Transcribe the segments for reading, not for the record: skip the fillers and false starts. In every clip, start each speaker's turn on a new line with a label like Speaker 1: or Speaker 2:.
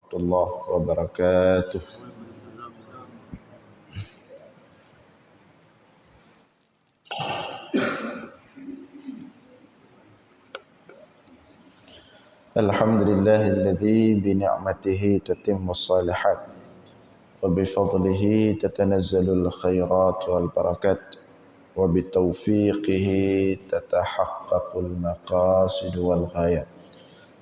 Speaker 1: الله وبركاته. الحمد لله الذي بنعمته تتم الصالحات وبفضله تتنزل الخيرات والبركات وبتوفيقه تتحقق المقاصد والغايات.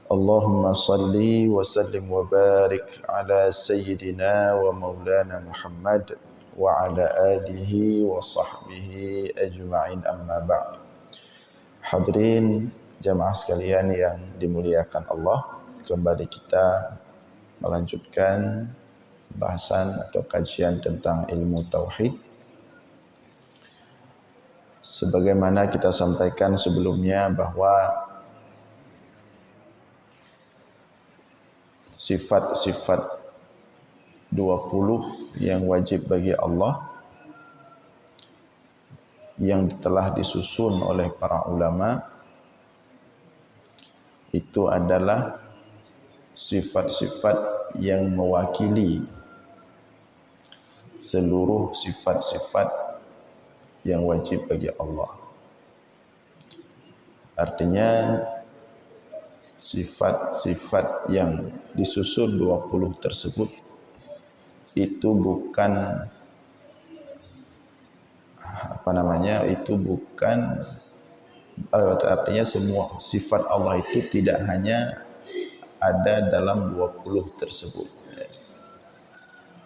Speaker 1: اللهم صل وسلم وبارك على سيدنا ومولانا محمد وعلى آله وصحبه أجمعين أما بعد. Hadirin jamaah sekalian yang dimuliakan Allah, kembali kita melanjutkan bahasan atau kajian tentang ilmu tauhid. Sebagaimana kita sampaikan sebelumnya bahwa sifat-sifat 20 yang wajib bagi Allah yang telah disusun oleh para ulama itu adalah sifat-sifat yang mewakili seluruh sifat-sifat yang wajib bagi Allah. Artinya sifat-sifat yang disusun 20 tersebut itu bukan artinya semua sifat Allah itu tidak hanya ada dalam 20 tersebut,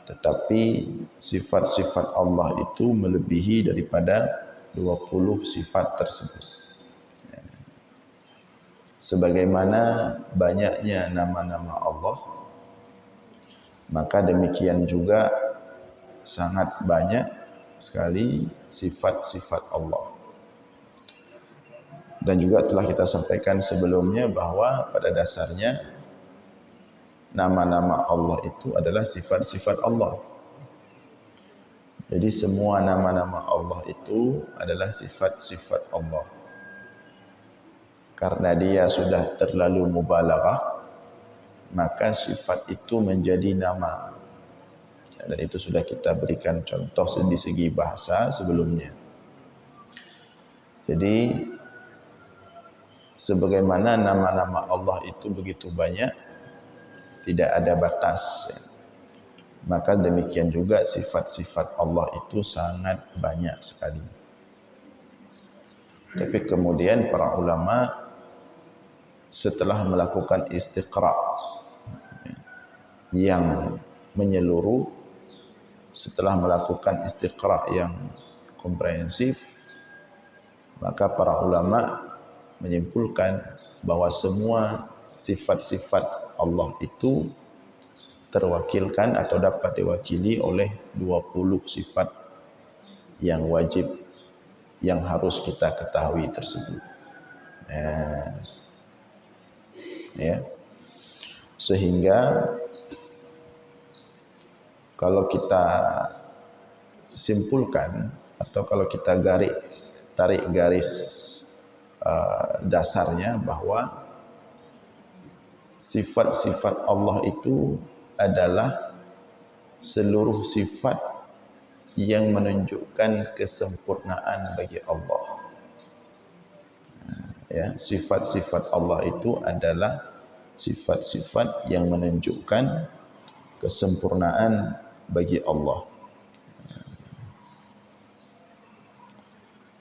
Speaker 1: tetapi sifat-sifat Allah itu melebihi daripada 20 sifat tersebut. Sebagaimana banyaknya nama-nama Allah, maka demikian juga sangat banyak sekali sifat-sifat Allah. Dan juga telah kita sampaikan sebelumnya bahwa pada dasarnya nama-nama Allah itu adalah sifat-sifat Allah. Jadi semua nama-nama Allah itu adalah sifat-sifat Allah. Karena dia sudah terlalu mubalaghah, maka sifat itu menjadi nama. Dan itu sudah kita berikan contoh di segi bahasa sebelumnya. Jadi sebagaimana nama-nama Allah itu begitu banyak, tidak ada batas, maka demikian juga sifat-sifat Allah itu sangat banyak sekali. Tapi kemudian para ulama setelah melakukan istiqra yang menyeluruh, setelah melakukan istiqra yang komprehensif, maka para ulama menyimpulkan bahwa semua sifat-sifat Allah itu terwakilkan atau dapat diwakili oleh 20 sifat yang wajib yang harus kita ketahui tersebut. Sehingga kalau kita simpulkan atau kalau kita tarik garis dasarnya bahwa sifat-sifat Allah itu adalah seluruh sifat yang menunjukkan kesempurnaan bagi Allah. Sifat-sifat Allah itu adalah sifat-sifat yang menunjukkan kesempurnaan bagi Allah.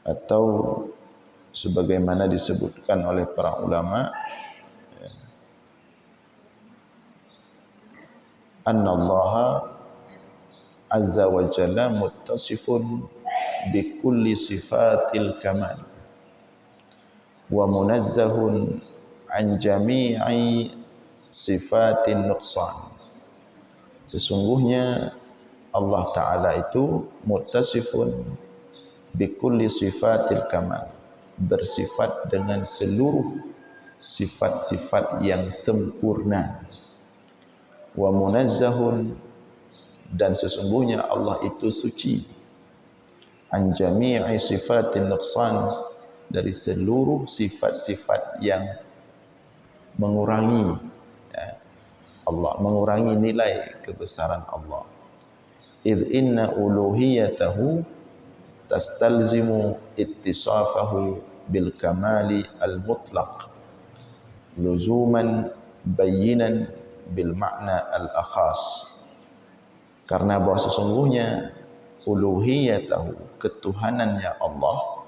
Speaker 1: Atau sebagaimana disebutkan oleh para ulama, annallaha azza wa jalla muttasifun bi kulli sifatil kamal wa munazzahun an jami'i sifatin nuqsan. Sesungguhnya Allah Ta'ala itu muttasifun bi kulli sifatil kamal, bersifat dengan seluruh sifat-sifat yang sempurna. Wa munazzahun, dan sesungguhnya Allah itu suci, an jami'i sifatin nuqsan, dari seluruh sifat-sifat yang mengurangi. Allah, mengurangi nilai kebesaran Allah. Idh inna uluhiyatahu tastalzimu ittisafahu bil kamali al mutlaq luzuman bayyinan bil makna al akhas. Karena bahwa sesungguhnya uluhiyatahu, ketuhanannya Allah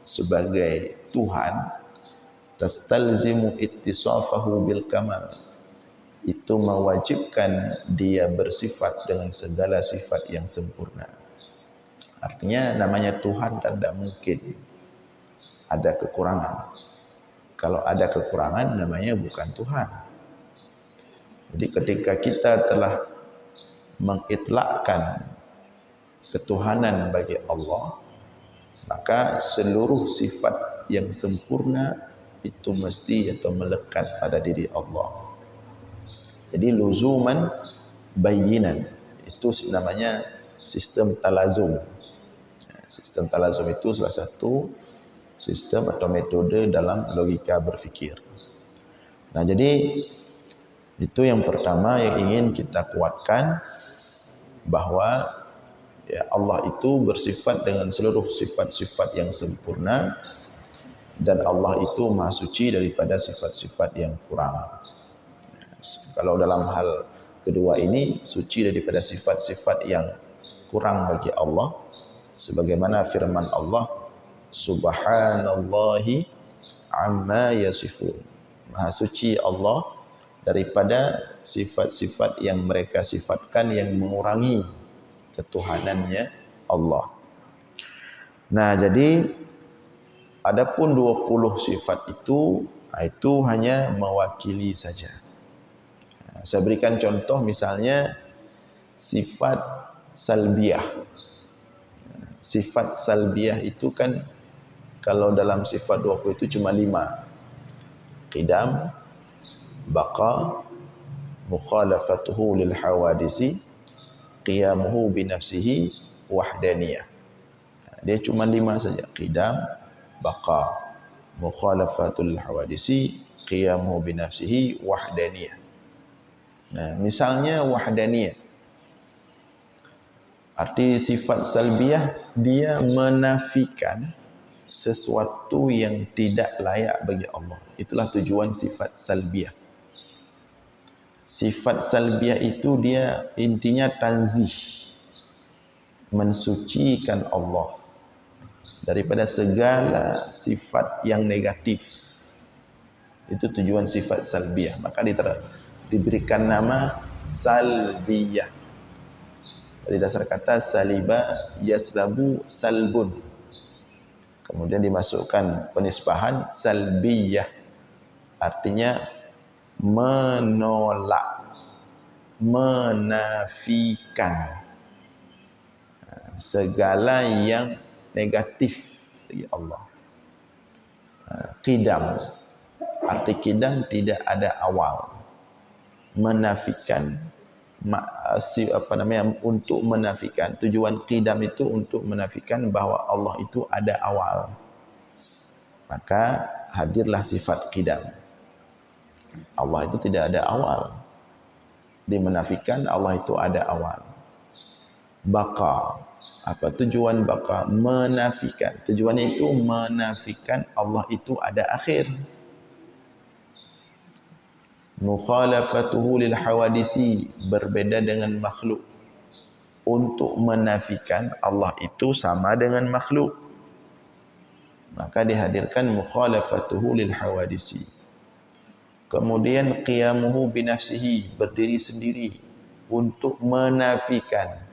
Speaker 1: sebagai Tuhan, tastalzimu ittisafahu bil kamal, itu mewajibkan dia bersifat dengan segala sifat yang sempurna. Artinya namanya Tuhan dan tidak mungkin ada kekurangan. Kalau ada kekurangan namanya bukan Tuhan. Jadi ketika kita telah mengitlakkan ketuhanan bagi Allah, maka seluruh sifat yang sempurna itu mesti atau melekat pada diri Allah. Jadi luzuman bayyinan, itu namanya sistem talazum. Sistem talazum itu salah satu sistem atau metode dalam logika berfikir. Nah, jadi itu yang pertama yang ingin kita kuatkan, bahwa ya, Allah itu bersifat dengan seluruh sifat-sifat yang sempurna, dan Allah itu maha suci daripada sifat-sifat yang kurang. Kalau dalam hal kedua ini, suci daripada sifat-sifat yang kurang bagi Allah, sebagaimana firman Allah, Subhanallahi amma yasifun. Maha suci Allah daripada sifat-sifat yang mereka sifatkan yang mengurangi ketuhanannya Allah. Nah, jadi adapun 20 sifat itu hanya mewakili saja. Saya berikan contoh, misalnya sifat salbiyah. Sifat salbiyah itu kan kalau dalam sifat 20 itu cuma 5. Qidam, baqa, mukhalafatuhu lil hawadisi, qiyamuhu binafsihi, wahdaniyah. Dia cuma 5 saja. Qidam, baqa, mukhalafatul hawadisi, qiyamuhu binafsihi, wahdaniyah. Nah, misalnya wahdaniyah, arti sifat salbiyah, dia menafikan sesuatu yang tidak layak bagi Allah. Itulah tujuan sifat salbiyah. Sifat salbiyah itu dia intinya tanzih, mensucikan Allah daripada segala sifat yang negatif. Itu tujuan sifat salbiyah. Maka diberikan nama salbiyah. Dari dasar kata saliba yaslabu salbun. Kemudian dimasukkan penisbahan salbiyah. Artinya menolak, menafikan segala yang negatif bagi Allah. Qidam, arti qidam tidak ada awal. Menafikan, untuk menafikan. Tujuan qidam itu untuk menafikan bahwa Allah itu ada awal. Maka hadirlah sifat qidam. Allah itu tidak ada awal. Dimenafikan Allah itu ada awal. Baqa, apa tujuan baqa? Menafikan. Tujuannya itu menafikan Allah itu ada akhir. Mukhalafatuhu lil hawadisi, berbeda dengan makhluk. Untuk menafikan Allah itu sama dengan makhluk, maka dihadirkan mukhalafatuhu lil hawadisi. Kemudian qiyamuhu binafsihi, berdiri sendiri, untuk menafikan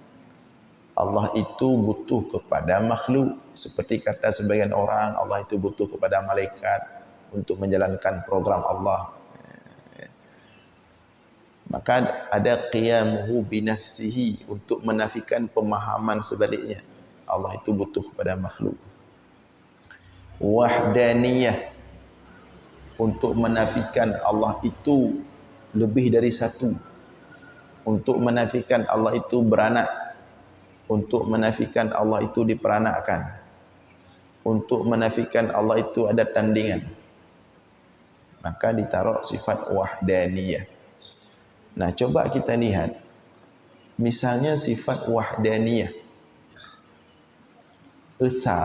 Speaker 1: Allah itu butuh kepada makhluk. Seperti kata sebagian orang, Allah itu butuh kepada malaikat untuk menjalankan program Allah. Maka ada qiyamuhu binafsihi, untuk menafikan pemahaman sebaliknya. Allah itu butuh kepada makhluk. Wahdaniyah, untuk menafikan Allah itu lebih dari satu. Untuk menafikan Allah itu beranak. Untuk menafikan Allah itu diperanakkan. Untuk menafikan Allah itu ada tandingan. Maka ditaruh sifat wahdaniyah. Nah, coba kita lihat misalnya sifat wahdaniyah, esa,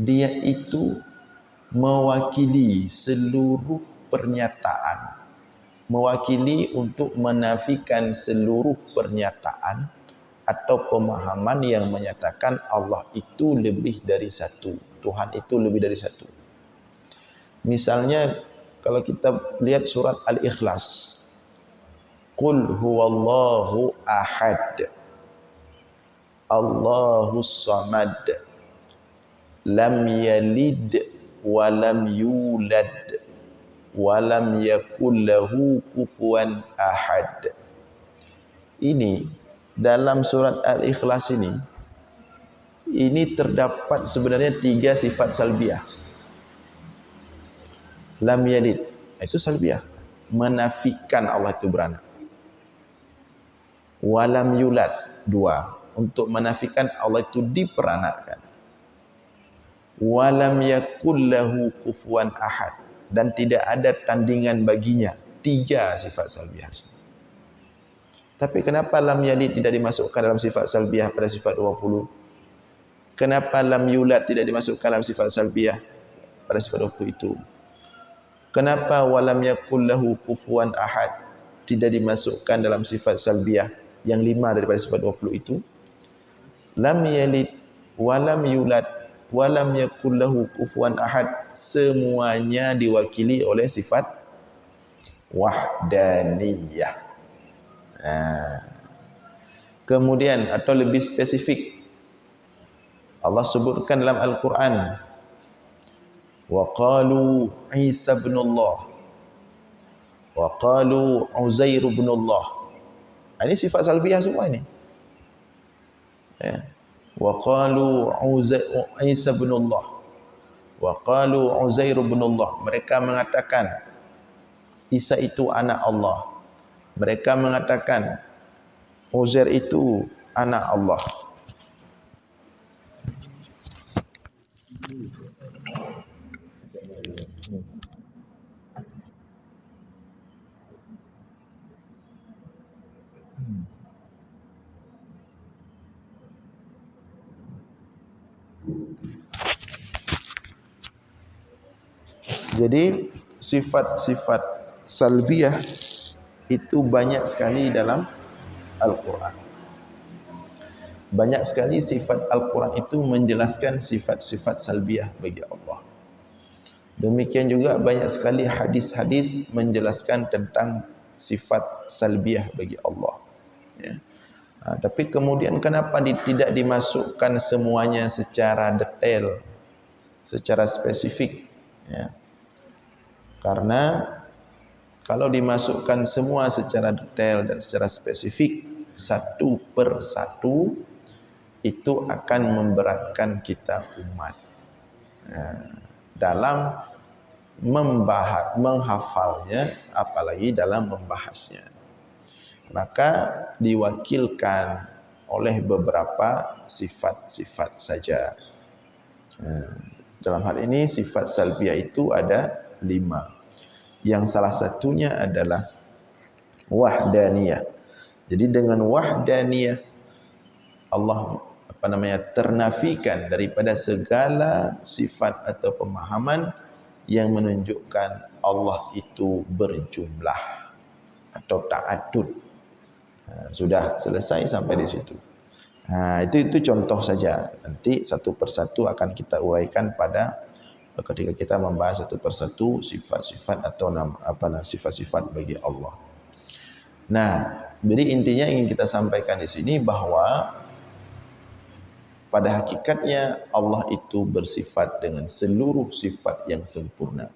Speaker 1: dia itu mewakili seluruh pernyataan, mewakili untuk menafikan seluruh pernyataan atau pemahaman yang menyatakan Allah itu lebih dari satu, Tuhan itu lebih dari satu. Misalnya kalau kita lihat surat Al-Ikhlas, Qul huwallahu ahad, Allahus samad, lam yalid wa lam yulad wa lam yakul lahu kufuwan ahad. Ini dalam surat Al-Ikhlas ini terdapat sebenarnya 3 sifat salbiah. Lam yalid, itu salbiah, menafikan Allah itu beranak. Walam yulad, 2, untuk menafikan Allah itu diperanakkan. Walam yakul lahu kufuwan ahad, dan tidak ada tandingan baginya. 3 sifat salbiah. Tapi kenapa lam yalid tidak dimasukkan dalam sifat salbiah pada sifat 20? Kenapa lam yulad tidak dimasukkan dalam sifat salbiah pada sifat 20 itu? Kenapa walam yakul lahu kufuwan ahad tidak dimasukkan dalam sifat salbiah yang 5 daripada sifat 20 itu? Lam yalid walam yulad walam yakul lahu kufuwan ahad, semuanya diwakili oleh sifat wahdaniyah. Kemudian atau lebih spesifik, Allah sebutkan dalam Al-Quran, wa qalu Isa ibn Allah wa qalu Uzair ibn Allah. Ini sifat salbiah semua ini. Wa qalu Isa ibn Allah wa qalu Uzair ibn Allah. Mereka mengatakan Isa itu anak Allah. Mereka mengatakan Uzair itu anak Allah. Jadi sifat-sifat salbiah itu banyak sekali dalam Al-Quran. Banyak sekali sifat Al-Quran itu menjelaskan sifat-sifat salbiah bagi Allah. Demikian juga banyak sekali hadis-hadis menjelaskan tentang sifat salbiah bagi Allah. Ya. Tapi kemudian kenapa tidak dimasukkan semuanya secara detail, secara spesifik? Ya. Karena kalau dimasukkan semua secara detail dan secara spesifik, satu per satu, itu akan memberatkan kita umat dalam menghafalnya, apalagi dalam membahasnya. Maka diwakilkan oleh beberapa sifat-sifat saja. Dalam hal ini sifat salbiah itu ada 5. Yang salah satunya adalah wahdaniyah. Jadi dengan wahdaniyah Allah ternafikan daripada segala sifat atau pemahaman yang menunjukkan Allah itu berjumlah atau ta'adud. Sudah selesai sampai di situ. Itu contoh saja. Nanti satu persatu akan kita uraikan pada ketika kita membahas satu persatu sifat-sifat atau sifat-sifat bagi Allah. Nah, jadi intinya ingin kita sampaikan di sini bahwa pada hakikatnya Allah itu bersifat dengan seluruh sifat yang sempurna.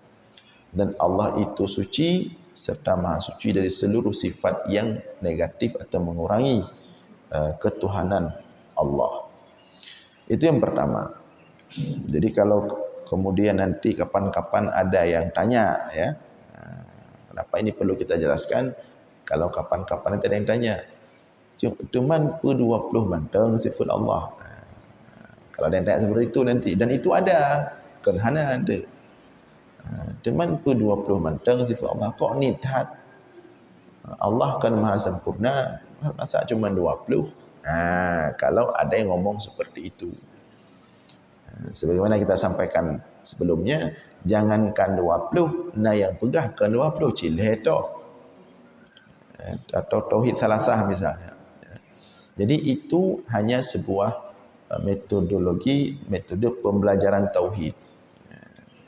Speaker 1: Dan Allah itu suci serta maha suci dari seluruh sifat yang negatif atau mengurangi ketuhanan Allah. Itu yang pertama. Jadi kalau kemudian nanti kapan-kapan ada yang tanya, ya, kenapa ini perlu kita jelaskan? Kalau kapan-kapan nanti ada yang tanya, cuman pe-20 banteng sifat Allah. Kalau ada yang tanya seperti itu nanti, dan itu ada, kerana ada. Cuman pe-20 banteng sifat Allah, kok nidhat? Allah kan maha sempurna, masa cuma 20? Kalau ada yang ngomong seperti itu. Sebagaimana kita sampaikan sebelumnya, jangankan 20, nah yang pegahkan 20 cileh tok. Atau tauhid salasah misalnya. Jadi itu hanya sebuah metode pembelajaran tauhid.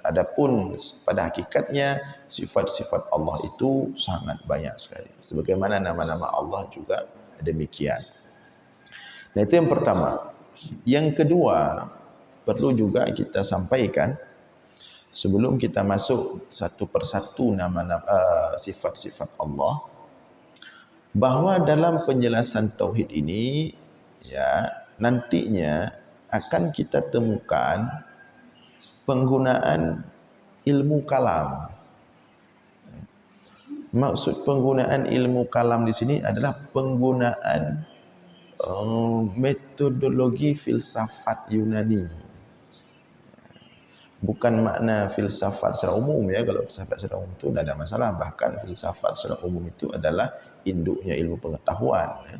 Speaker 1: Adapun pada hakikatnya sifat-sifat Allah itu sangat banyak sekali. Sebagaimana nama-nama Allah juga demikian. Nah, itu yang pertama. Yang kedua, perlu juga kita sampaikan sebelum kita masuk satu persatu nama-nama sifat-sifat Allah, bahwa dalam penjelasan tauhid ini ya nantinya akan kita temukan penggunaan ilmu kalam. Maksud penggunaan ilmu kalam di sini adalah penggunaan metodologi filsafat Yunani. Bukan makna filsafat secara umum ya. Kalau filsafat secara umum itu tidak ada masalah. Bahkan filsafat secara umum itu adalah induknya ilmu pengetahuan. Ya.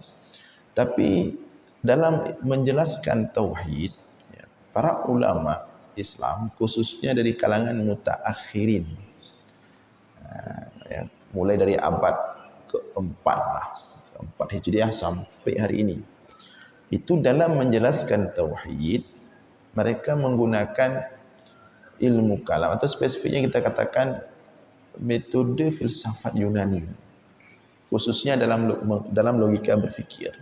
Speaker 1: Tapi dalam menjelaskan tauhid, ya, para ulama Islam khususnya dari kalangan mutaakhirin, ya, mulai dari abad keempat lah, keempat Hijriah sampai hari ini, itu dalam menjelaskan tauhid mereka menggunakan ilmu kalam atau spesifiknya kita katakan metode filsafat Yunani, khususnya dalam logika berfikir.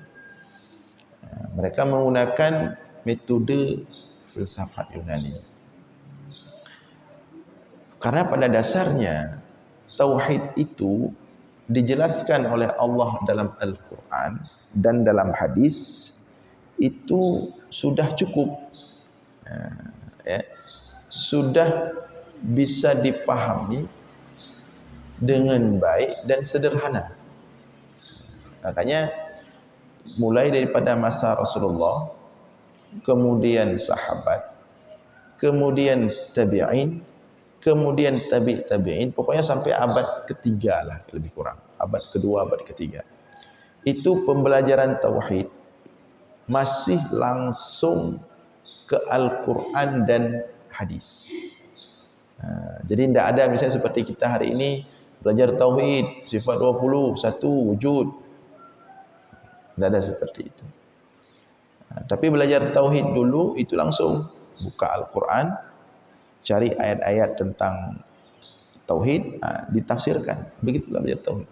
Speaker 1: Mereka menggunakan metode filsafat Yunani. Karena pada dasarnya tauhid itu dijelaskan oleh Allah dalam Al-Quran dan dalam hadis itu sudah cukup, ya, sudah bisa dipahami dengan baik dan sederhana. Makanya mulai daripada masa Rasulullah, kemudian sahabat, kemudian tabi'in, kemudian tabi'in, pokoknya sampai abad ketiga lah lebih kurang, abad kedua, abad ketiga, itu pembelajaran tauhid masih langsung ke Al-Quran dan hadis. Jadi tidak ada misalnya seperti kita hari ini belajar tauhid sifat 20, satu wujud. Tidak ada seperti itu. Tapi belajar tauhid dulu itu langsung buka Al-Quran, cari ayat-ayat tentang tauhid, ditafsirkan. Begitulah belajar tauhid.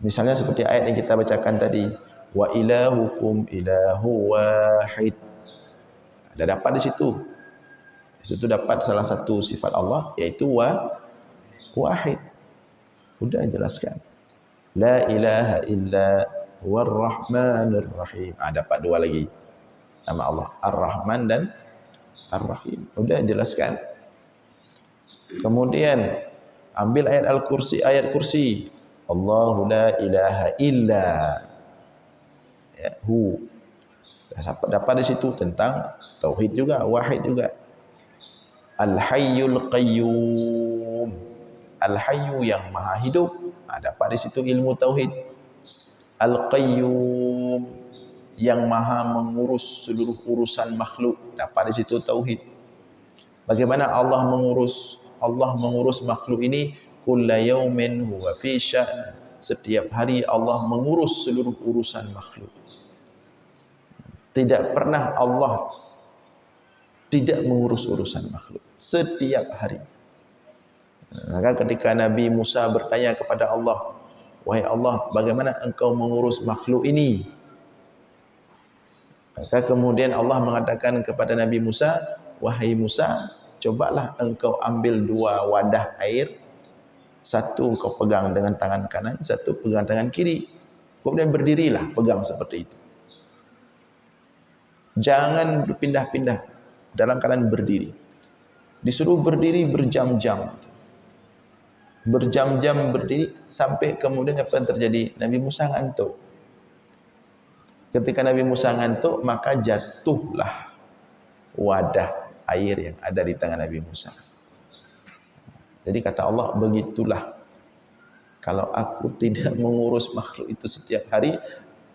Speaker 1: Misalnya seperti ayat yang kita bacakan tadi, wa ilahukum ilahu wahid. Ada dapat di situ. Di situ dapat salah satu sifat Allah yaitu wahid. Sudah jelaskan. La ilaha illa huwar rahmanir rahim. Dapat dua lagi. Nama Allah Ar-Rahman dan Ar-Rahim. Sudah jelaskan. Kemudian ambil ayat Al-Kursi, ayat kursi. Allahu la ilaha illa hu. Dapat di situ tentang tauhid juga, wahid juga. Al-Hayyul Qayyum. Al-Hayyu yang maha hidup. Dapat di situ ilmu tauhid. Al-Qayyum yang maha mengurus seluruh urusan makhluk. Dapat di situ tauhid. Bagaimana Allah mengurus makhluk ini? Kulla yaumin huwa fi sya'n. Setiap hari Allah mengurus seluruh urusan makhluk. Tidak pernah Allah tidak mengurus urusan makhluk. Setiap hari. Maka ketika Nabi Musa bertanya kepada Allah, wahai Allah, bagaimana engkau mengurus makhluk ini? Maka kemudian Allah mengatakan kepada Nabi Musa, wahai Musa, cobalah engkau ambil dua wadah air, satu engkau pegang dengan tangan kanan, satu pegang tangan kiri. Kemudian berdirilah, pegang seperti itu. Jangan berpindah-pindah, dalam keadaan berdiri. Disuruh berdiri berjam-jam. Berjam-jam berdiri sampai kemudian apa yang terjadi? Nabi Musa ngantuk. Ketika Nabi Musa ngantuk, maka jatuhlah wadah air yang ada di tangan Nabi Musa. Jadi kata Allah, begitulah Kalau aku tidak mengurus makhluk itu setiap hari,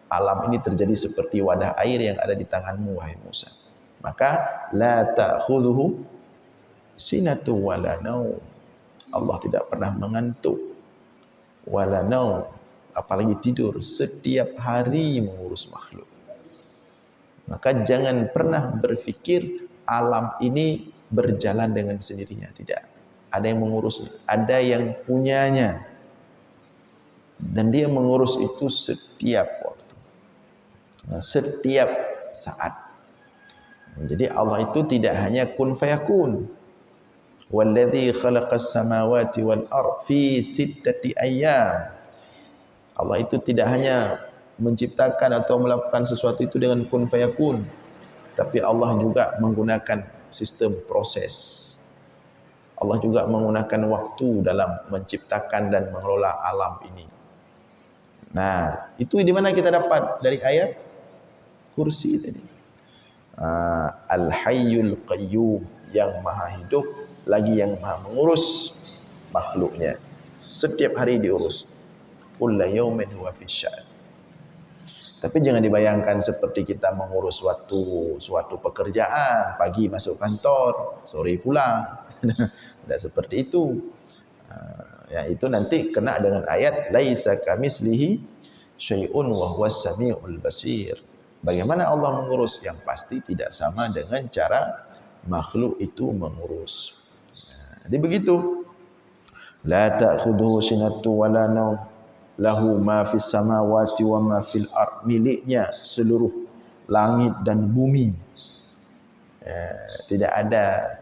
Speaker 1: alam ini terjadi seperti wadah air yang ada di tanganmu, wahai Musa. Maka la ta'khudhuhu sinatu wala naum. Allah tidak pernah mengantuk, wala naum, apalagi tidur, setiap hari mengurus makhluk. Maka jangan pernah berfikir alam ini berjalan dengan sendirinya. Tidak. Ada yang mengurusnya, ada yang punyanya. Dan dia mengurus itu setiap waktu, setiap saat. Jadi Allah itu tidak hanya kun fayakun. Walladzi khalaqas samawati wal ardh fi sittati ayyam. Allah itu tidak hanya menciptakan atau melakukan sesuatu itu dengan kun fayakun, tapi Allah juga menggunakan sistem proses. Allah juga menggunakan waktu dalam menciptakan dan mengelola alam ini. Nah, itu di mana kita dapat dari ayat kursi tadi. Al-Hayyul Qayyum, yang maha hidup lagi yang maha mengurus makhluknya. Setiap hari diurus. Kullu yaumin huwa fi sya'an. Tapi jangan dibayangkan seperti kita mengurus suatu pekerjaan, pagi masuk kantor, sore pulang. Tidak seperti itu. Ya, itu nanti kena dengan ayat laisa kamitslihi syai'un wa huwas samiul basir. Bagaimana Allah mengurus? Yang pasti tidak sama dengan cara makhluk itu mengurus. Jadi begitu. La ta'khudhuhu sinatu wala naum, lahu ma fis samawati wa ma fil ard, miliknya seluruh langit dan bumi. Tidak ada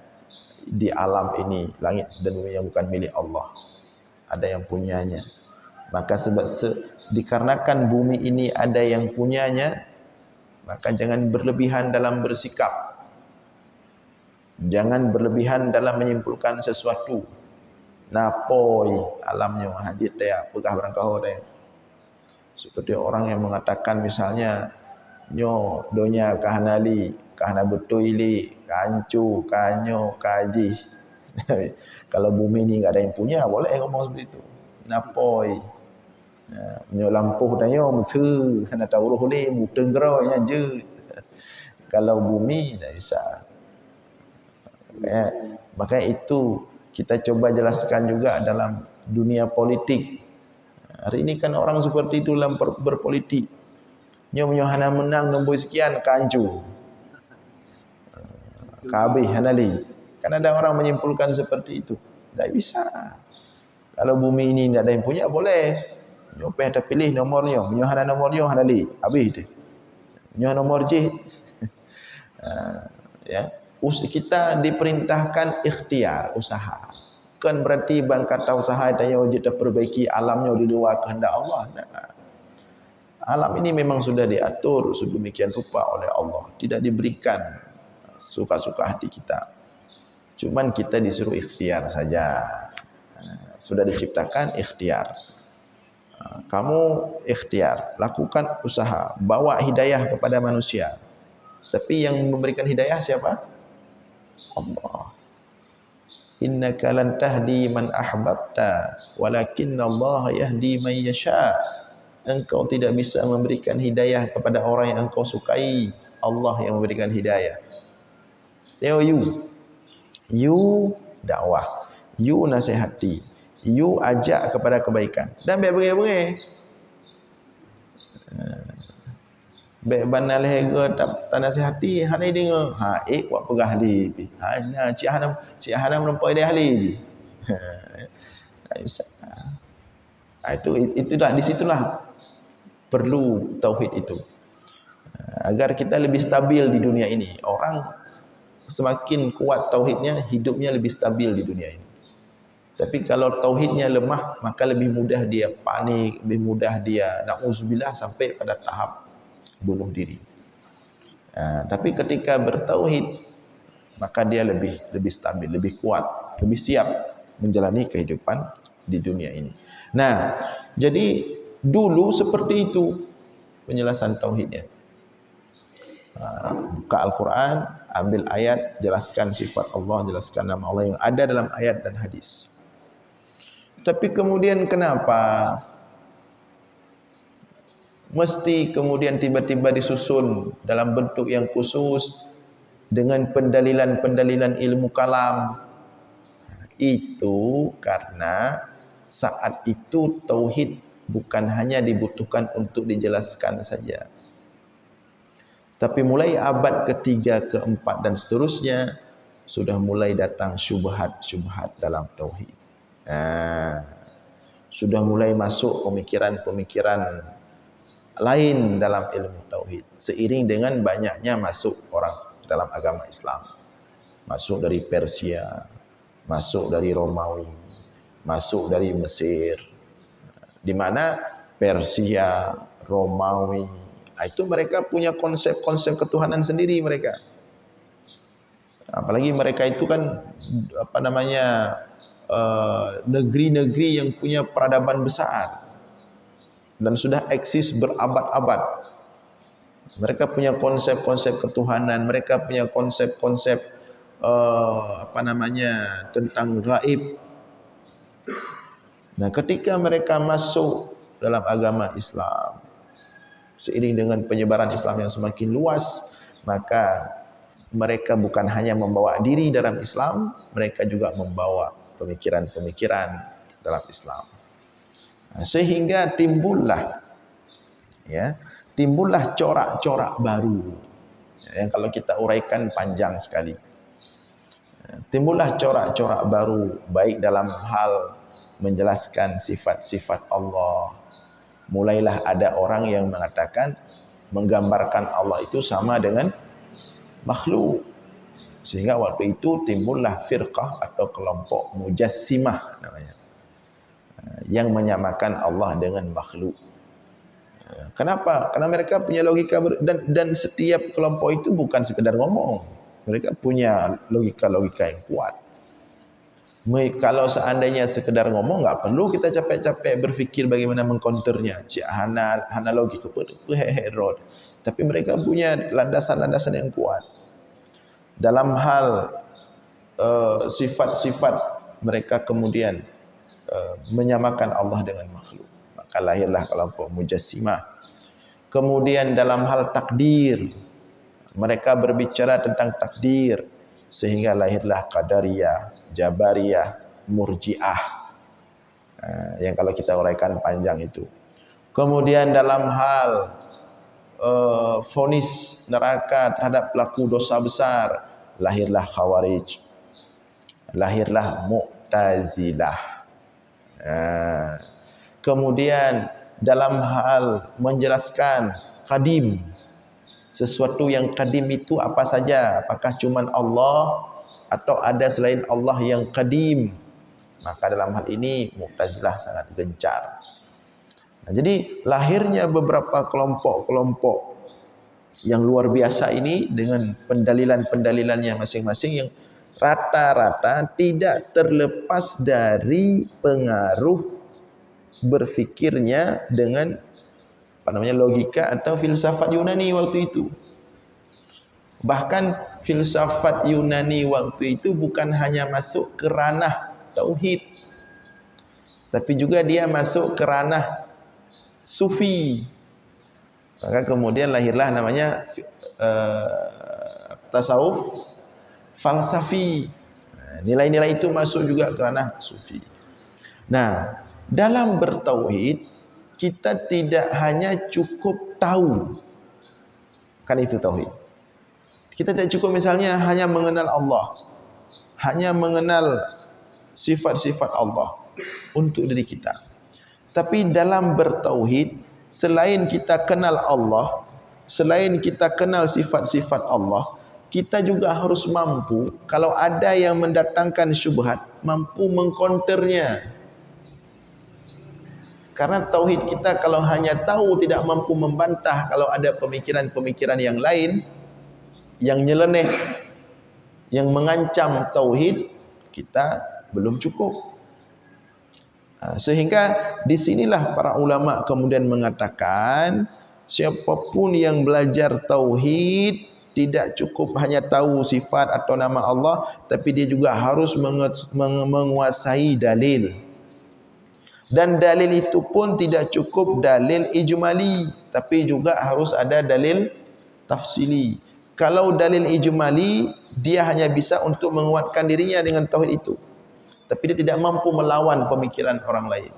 Speaker 1: di alam ini langit dan bumi yang bukan milik Allah. Ada yang punyanya. Maka dikarenakan bumi ini ada yang punyanya, maka jangan berlebihan dalam bersikap. Jangan berlebihan dalam menyimpulkan sesuatu. Napoi alamnya hadit dia pegah berangkau dia. Seperti orang yang mengatakan misalnya nyo donya kahanali, kahana betuili, kancu, kanyo, kaji. Kalau bumi ini enggak ada yang punya, boleh ngomong seperti itu. Napoi. Nyo lampuh danyo betul, hana tauruh ni buteng geronya je. Kalau bumi tak bisa. Maka itu kita coba jelaskan juga dalam dunia politik. Hari ini kan orang seperti itu dalam berpolitik. Nyo hana menang nombor sekian kancu. Kabeh hanali. Kan ada orang menyimpulkan seperti itu. Tak bisa. Kalau bumi ini tidak ada yang punya, boleh. Nyo peh pilih nomornya. Nyo hana nomornya hanali. Habis itu. Nyo nomor J. Ya. Kita diperintahkan ikhtiar, usaha. Kan berarti bang kata usaha tanya kita perbaiki alamnya di luar kehendak Allah. Nah, alam ini memang sudah diatur sedemikian rupa oleh Allah, tidak diberikan suka-suka hati kita. Cuman kita disuruh ikhtiar saja. Sudah diciptakan ikhtiar. Kamu ikhtiar, lakukan usaha, bawa hidayah kepada manusia. Tapi yang memberikan hidayah siapa? Allah. Innaka lan tahdi man ahbabta walakinna Allah yahdi man yasha. Engkau tidak bisa memberikan hidayah kepada orang yang engkau sukai. Allah yang memberikan hidayah. You dakwah, you nasihati, you ajak kepada kebaikan dan baik-baik. Beban lehega tak nasihati hanai dengar. Buat pegah ahli. Hanya cik hanam nampak dia ahli je. Tak bisa. Itu dah di situlah perlu tauhid itu. Agar kita lebih stabil di dunia ini. Orang semakin kuat tauhidnya, hidupnya lebih stabil di dunia ini. Tapi kalau tauhidnya lemah, maka lebih mudah dia panik, lebih mudah dia na'udzubillah sampai pada tahap bunuh diri. Tapi ketika bertauhid, maka dia lebih stabil, lebih kuat, lebih siap menjalani kehidupan di dunia ini. Nah, jadi dulu seperti itu penjelasan tauhidnya. Buka Al-Quran, ambil ayat, jelaskan sifat Allah, jelaskan nama Allah yang ada dalam ayat dan hadis. Tapi kemudian kenapa mesti kemudian tiba-tiba disusun dalam bentuk yang khusus dengan pendalilan-pendalilan ilmu kalam? Itu karena saat itu tauhid bukan hanya dibutuhkan untuk dijelaskan saja, tapi mulai abad ketiga, keempat dan seterusnya sudah mulai datang syubhat-syubhat dalam tauhid. Sudah mulai masuk pemikiran-pemikiran lain dalam ilmu tauhid seiring dengan banyaknya masuk orang dalam agama Islam. Masuk dari Persia, masuk dari Romawi, masuk dari Mesir, di mana Persia, Romawi, itu mereka punya konsep-konsep ketuhanan sendiri mereka. Apalagi mereka itu kan negeri-negeri yang punya peradaban besar dan sudah eksis berabad-abad. Mereka punya konsep-konsep ketuhanan, mereka punya konsep-konsep tentang gaib. Nah, ketika mereka masuk dalam agama Islam, seiring dengan penyebaran Islam yang semakin luas, maka mereka bukan hanya membawa diri dalam Islam, mereka juga membawa pemikiran-pemikiran dalam Islam. Nah, sehingga timbullah corak-corak baru yang kalau kita uraikan panjang sekali. Timbullah corak-corak baru baik dalam hal menjelaskan sifat-sifat Allah. Mulailah ada orang yang mengatakan, menggambarkan Allah itu sama dengan makhluk. Sehingga waktu itu timbullah firqah atau kelompok mujassimah namanya, yang menyamakan Allah dengan makhluk. Kenapa? Karena mereka punya logika dan setiap kelompok itu bukan sekedar ngomong. Mereka punya logika-logika yang kuat. Kalau seandainya sekedar ngomong, nggak perlu kita capek-capek berfikir bagaimana mengcounternya. Hana logika herod. Tapi mereka punya landasan-landasan yang kuat. Dalam hal sifat-sifat, mereka kemudian menyamakan Allah dengan makhluk. Maka lahirlah kelompok mujassimah. Kemudian dalam hal takdir, mereka berbicara tentang takdir, sehingga lahirlah Qadariyah, Jabariyah, Murji'ah, yang kalau kita uraikan panjang itu. Kemudian dalam hal vonis neraka terhadap pelaku dosa besar, lahirlah Khawarij, lahirlah Mu'tazilah. Kemudian dalam hal menjelaskan qadim, sesuatu yang qadim itu apa saja, apakah cuma Allah atau ada selain Allah yang qadim, maka dalam hal ini Mu'tazilah sangat gencar. Nah, jadi lahirnya beberapa kelompok-kelompok yang luar biasa ini dengan pendalilan-pendalilannya masing-masing yang rata-rata tidak terlepas dari pengaruh berfikirnya dengan logika atau filsafat Yunani waktu itu. Bahkan filsafat Yunani waktu itu bukan hanya masuk ke ranah tauhid, tapi juga dia masuk ke ranah sufi. Maka kemudian lahirlah namanya tasawuf falsafi. Nilai-nilai itu masuk juga ke ranah sufi. Nah, dalam bertauhid kita tidak hanya cukup tahu, kan itu tauhid. Kita tidak cukup misalnya hanya mengenal Allah, hanya mengenal sifat-sifat Allah untuk diri kita. Tapi dalam bertauhid, selain kita kenal Allah, selain kita kenal sifat-sifat Allah, kita juga harus mampu, kalau ada yang mendatangkan syubhat, mampu mengcounternya. Karena tauhid kita kalau hanya tahu tidak mampu membantah kalau ada pemikiran-pemikiran yang lain yang nyeleneh, yang mengancam tauhid, kita belum cukup. Sehingga disinilah para ulama kemudian mengatakan, siapapun yang belajar tauhid tidak cukup hanya tahu sifat atau nama Allah, tapi dia juga harus menguasai dalil. Dan dalil itu pun tidak cukup dalil ijmali, tapi juga harus ada dalil tafsili. Kalau dalil ijmali, dia hanya bisa untuk menguatkan dirinya dengan tauhid itu, tapi dia tidak mampu melawan pemikiran orang lain.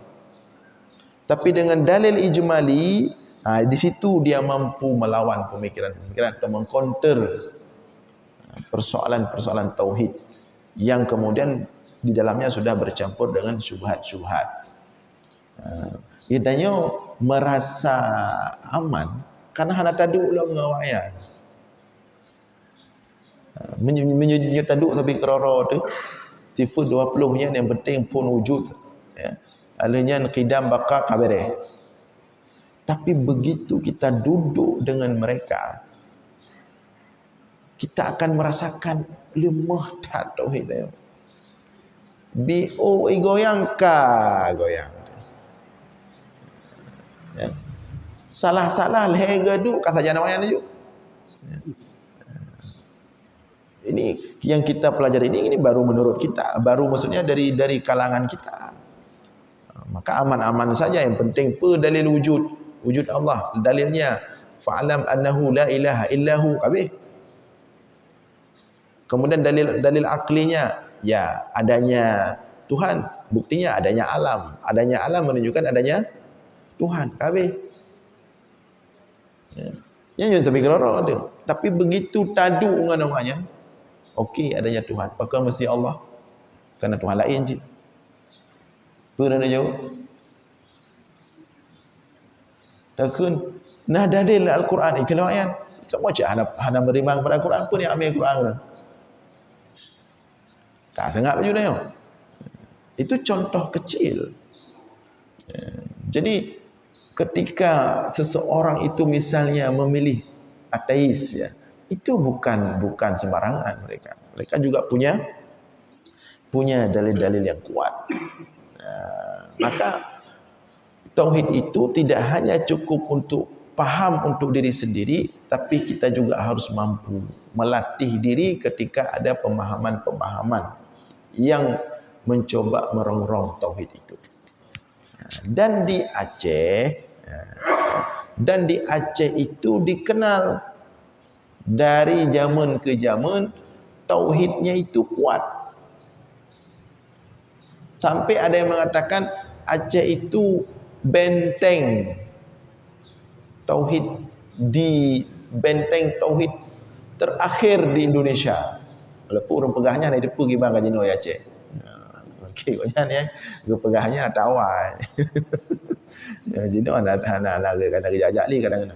Speaker 1: Tapi dengan dalil ijmali, di situ dia mampu melawan pemikiran-pemikiran atau mengcounter persoalan-persoalan tauhid yang kemudian di dalamnya sudah bercampur dengan syubhat-syubhat. Idanya merasa aman karena hana taduk ulah mengawaya. Menyunyut taduk tapi kerara tu sifat 20 nya yang penting pun wujud, ya. Alanya qidam baqa kabare. Tapi begitu kita duduk dengan mereka, kita akan merasakan lemah tauhid dia. Goyang. Ya. Salah-salah gaduh kata janawayan itu. Ya. Ini yang kita pelajari ini baru menurut kita, baru maksudnya dari kalangan kita. Maka aman-aman saja, yang penting dalil wujud Allah, dalilnya fa'lam annahu la ilaha illahu, habis. Kemudian dalil aklinya, ya adanya Tuhan, buktinya adanya alam menunjukkan adanya Tuhan, habis. Ya, yang tapi kerana ada. Tapi begitu tadu dengan namanya, okey adanya Tuhan, maka mesti Allah, kerana Tuhan lain je. Pernah dia jawab? Takun nah dalil Al-Quran ikhlas ayan. Kamu cak hana beriman kepada Al-Quran pun yang ambil Al-Quran. Tak tengok baju dia. Itu contoh kecil. Jadi ketika seseorang itu misalnya memilih ateis, ya, itu bukan sembarangan mereka. Mereka juga punya dalil-dalil yang kuat. Maka tauhid itu tidak hanya cukup untuk paham untuk diri sendiri, tapi kita juga harus mampu melatih diri ketika ada pemahaman-pemahaman yang mencoba merongrong tauhid itu. Dan di Aceh itu dikenal dari zaman ke zaman tauhidnya itu kuat. Sampai ada yang mengatakan Aceh itu benteng tauhid, benteng tauhid terakhir di Indonesia. Walaupun orang pegahnya ada pergi bang kaji noi Aceh. Okey, banyak ya. Gue pegahnya ada awal. Ya, jadi anak kadang jajak ni kadang.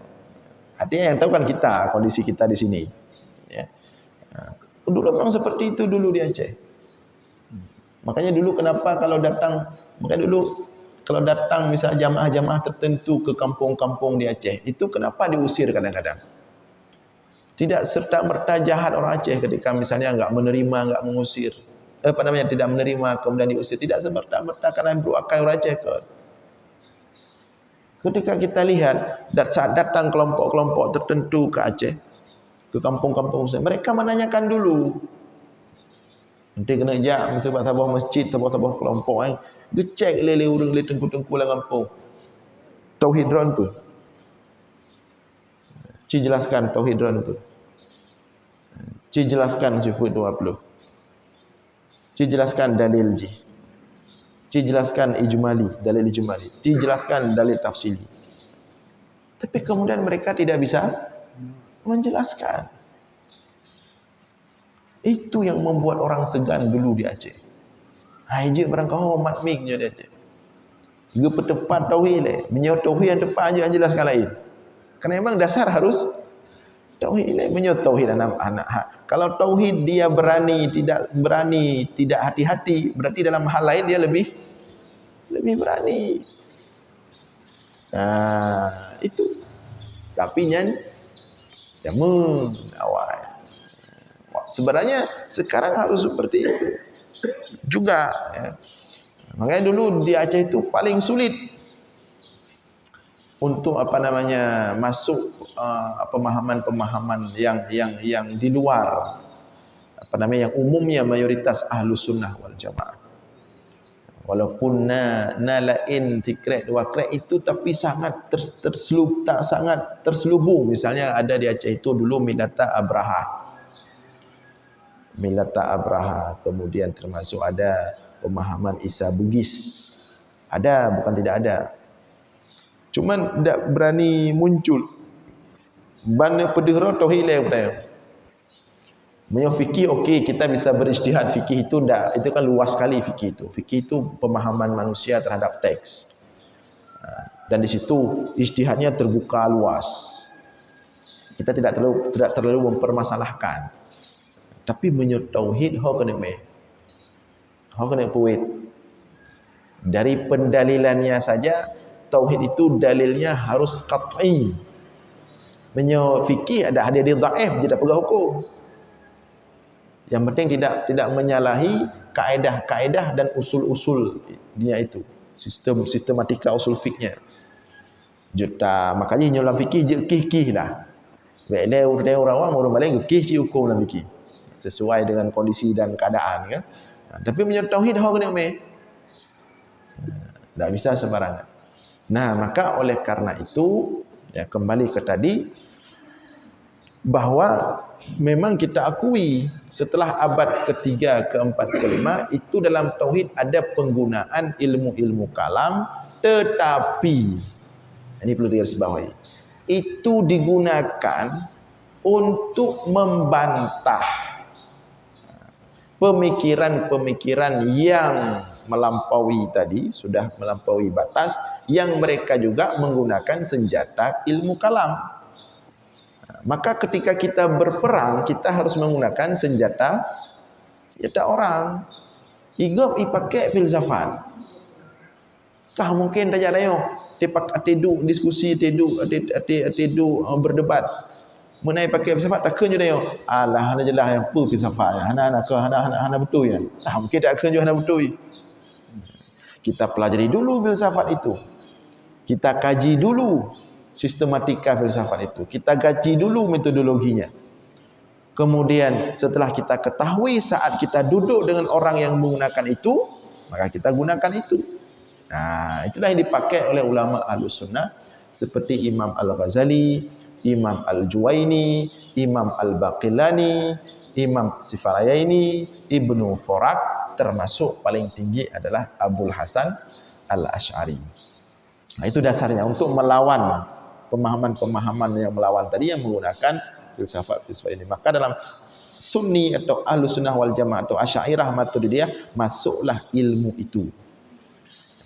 Speaker 1: Artinya yang tahu kan kita, kondisi kita di sini. Ya. Dulu memang seperti itu dulu di Aceh. Makanya dulu kalau datang misal jamaah-jamaah tertentu ke kampung-kampung di Aceh, itu kenapa diusir kadang-kadang? Tidak serta-merta jahat orang Aceh ketika misalnya enggak menerima, enggak mengusir. Tidak menerima kemudian diusir. Tidak serta-merta karena beruakai orang Aceh ke. Ketika kita lihat saat datang kelompok-kelompok tertentu ke Aceh, ke kampung-kampung, mereka menanyakan dulu. Nanti kena jak tabah masjid, tabah kelompok gecek lele urang le tengku-tengku lang kampung. Tauhid ron tu. Ci jelaskan tauhid ron tu. Ci jelaskan sifat 20. Ci jelaskan dalil ji. Ci jelaskan ijmali, dalil ijmali. Ci jelaskan dalil tafsili. Tapi kemudian mereka tidak bisa menjelaskan. Itu yang membuat orang segan dulu di Aceh. Haji barangkau mat miknya di Aceh. Juga bertepat tauhid le, menyot tauhid yang tepat aja jelaskan lain. Karena memang dasar harus tauhid le, menyot tauhid anak-anak. Kalau tauhid dia berani, tidak hati-hati, berarti dalam hal lain dia lebih berani. Nah, itu. Tapi jamun awal. Sebenarnya sekarang harus seperti itu juga, ya. Makanya dulu di Aceh itu paling sulit untuk masuk pemahaman-pemahaman yang di luar yang umumnya mayoritas Ahlus Sunnah wal Jamaah. Walaupun nalain tikrek dua krek itu, tapi sangat sangat terselubung. Misalnya ada di Aceh itu dulu Millata Abraha, kemudian termasuk ada pemahaman Isa Bugis. Ada, bukan tidak ada. Cuman tidak berani muncul. Bana pedihra tauhid le. Menyo fikih okey, kita bisa berijtihad. Fikih itu enggak, itu kan luas sekali fikih itu. Fikih itu pemahaman manusia terhadap teks. Dan di situ ijtihadnya terbuka luas. Kita tidak terlalu mempermasalahkan. Tapi menyo tauhid ho kena me. Ho kena puit. Dari pendalilannya saja tauhid itu dalilnya harus qat'i. Menyo fikih ada hadis dhaif je dak pegang hukum. Yang penting tidak menyalahi kaedah-kaedah dan usul-usul dia itu. Sistematika usul fiknya. Juta, makanya nyolam fikih je kih-kih lah. Bila orang awam balik kih hukum dalam fikih. Sesuai dengan kondisi dan keadaan kan. Tapi menyo tauhid hok kena me. Tak bisa sembarangan. Nah, maka oleh karena itu ya kembali ke tadi bahawa memang kita akui setelah abad ketiga, keempat, kelima itu dalam tauhid ada penggunaan ilmu-ilmu kalam, tetapi ini perlu digarisbawahi, itu digunakan untuk membantah pemikiran-pemikiran yang melampaui tadi, sudah melampaui batas, yang mereka juga menggunakan senjata ilmu kalam. Maka ketika kita berperang, kita harus menggunakan senjata orang. Igop ipakai filsafat. Kah mungkin tak ada yo. Tedu diskusi, tedu berdebat. Menai pakai filsafat tak kenyo yo. Alah hana jelah yang pu filsafat. Hana betul ya. Tak mungkin tak kenyo hana betul. Kita pelajari dulu filsafat itu. Kita kaji dulu sistematika filsafat itu. Kita kaji dulu metodologinya. Kemudian setelah kita ketahui saat kita duduk dengan orang yang menggunakan itu, maka kita gunakan itu. Nah, itulah yang dipakai oleh ulama Ahlussunnah seperti Imam Al-Ghazali, Imam Al-Juwaini, Imam Al-Baqillani, Imam Sifarayaini, Ibnu Forak, termasuk paling tinggi adalah Abul Hasan Al-Asy'ari. Nah, itu dasarnya untuk melawan pemahaman-pemahaman yang melawan tadi yang menggunakan filsafat ini. Maka dalam Sunni atau Ahlussunnah wal Jamaah atau Asy'ariyah Maturidiyah masuklah ilmu itu.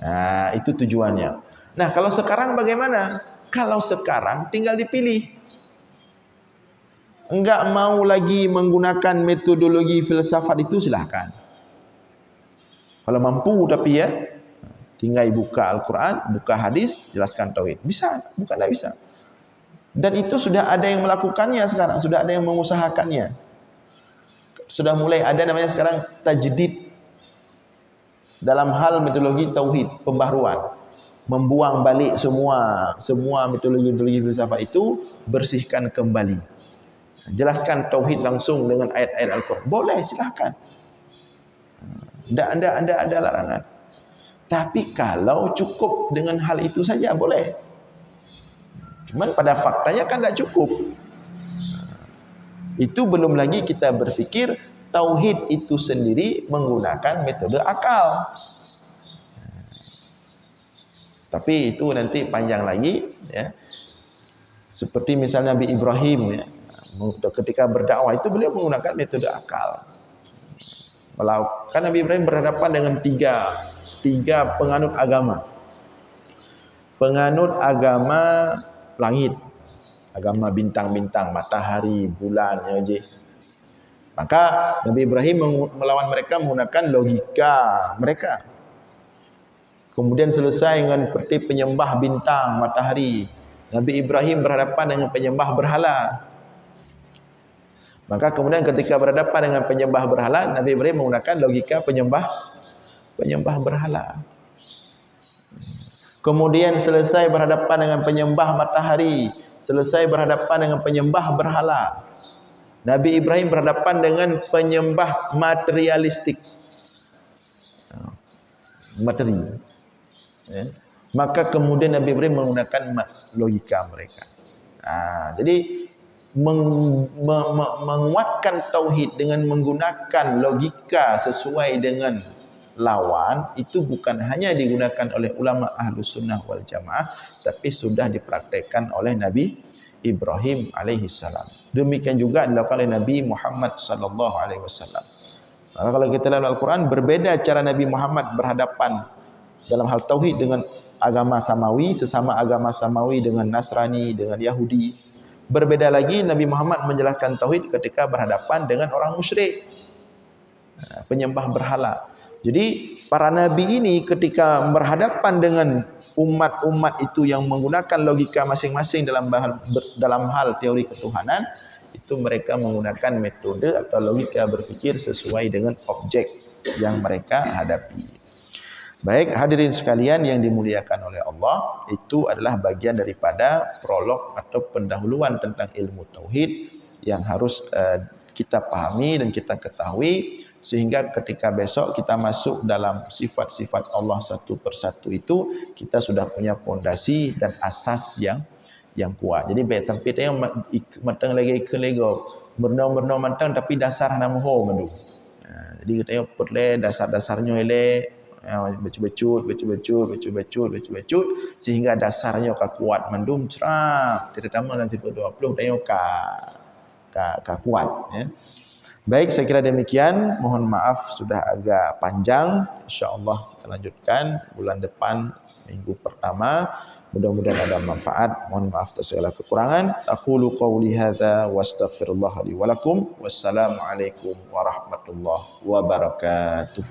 Speaker 1: Nah, itu tujuannya. Nah, kalau sekarang bagaimana? Kalau sekarang tinggal dipilih. Enggak mau lagi menggunakan metodologi filsafat itu, silahkan. Kalau mampu tapi ya, tinggal buka Al-Quran, buka hadis, jelaskan tauhid. Bisa, bukan tidak bisa. Dan itu sudah ada yang melakukannya sekarang, sudah ada yang mengusahakannya. Sudah mulai ada namanya sekarang tajdid dalam hal metodologi tauhid, pembaharuan. Membuang balik semua metodologi filsafat itu, bersihkan kembali. Jelaskan tauhid langsung dengan ayat-ayat Al-Quran. Boleh, silahkan. Tidak ada larangan. Tapi kalau cukup dengan hal itu saja boleh. Cuman pada faktanya kan tidak cukup. Itu belum lagi kita berpikir tauhid itu sendiri menggunakan metode akal. Tapi itu nanti panjang lagi ya. Seperti misalnya Nabi Ibrahim ya. Ketika berdakwah itu beliau menggunakan metode akal. Kan Nabi Ibrahim berhadapan dengan tiga penganut agama. Penganut agama langit, agama bintang-bintang, matahari, bulan, ya. Maka Nabi Ibrahim melawan mereka menggunakan logika mereka. Kemudian selesai dengan seperti penyembah bintang, matahari. Nabi Ibrahim berhadapan dengan penyembah berhala. Maka kemudian ketika berhadapan dengan penyembah berhala, Nabi Ibrahim menggunakan logika penyembah berhala. Kemudian selesai berhadapan dengan penyembah matahari, selesai berhadapan dengan penyembah berhala, Nabi Ibrahim berhadapan dengan penyembah materialistik. materi. Ya. Maka kemudian Nabi Ibrahim menggunakan logika mereka. Jadi menguatkan tauhid dengan menggunakan logika sesuai dengan lawan itu bukan hanya digunakan oleh ulama Ahlus Sunnah wal Jamaah, tapi sudah dipraktekkan oleh Nabi Ibrahim alaihi salam. Demikian juga dilakukan oleh Nabi Muhammad sallallahu alaihi wasallam. Kalau kita lihat Al-Quran, berbeda cara Nabi Muhammad berhadapan dalam hal tauhid dengan agama samawi, sesama agama samawi dengan Nasrani, dengan Yahudi. Berbeda lagi Nabi Muhammad menjelaskan tauhid ketika berhadapan dengan orang musyrik, penyembah berhala. Jadi para nabi ini ketika berhadapan dengan umat-umat itu yang menggunakan logika masing-masing dalam hal teori ketuhanan, itu mereka menggunakan metode atau logika berpikir sesuai dengan objek yang mereka hadapi. Baik, hadirin sekalian yang dimuliakan oleh Allah, itu adalah bagian daripada prolog atau pendahuluan tentang ilmu tauhid yang harus kita pahami dan kita ketahui, sehingga ketika besok kita masuk dalam sifat-sifat Allah satu persatu itu, kita sudah punya fondasi dan asas yang kuat. Jadi baik tempat yang matang lagi ke lego, bernau matang tapi dasar nama ho mendu. Jadi kita yang perle dasar-dasarnya elek, becut-becut sehingga dasarnya kuat mendum cerak terutama nanti 20 tengok kuat ya. Baik, saya kira demikian. Mohon maaf sudah agak panjang. Insyaallah kita lanjutkan bulan depan minggu pertama. Mudah-mudahan ada manfaat. Mohon maaf atas segala kekurangan. Aqulu qawli hadza wa astaghfirullah li wa lakum. Wassalamualaikum warahmatullahi wabarakatuh.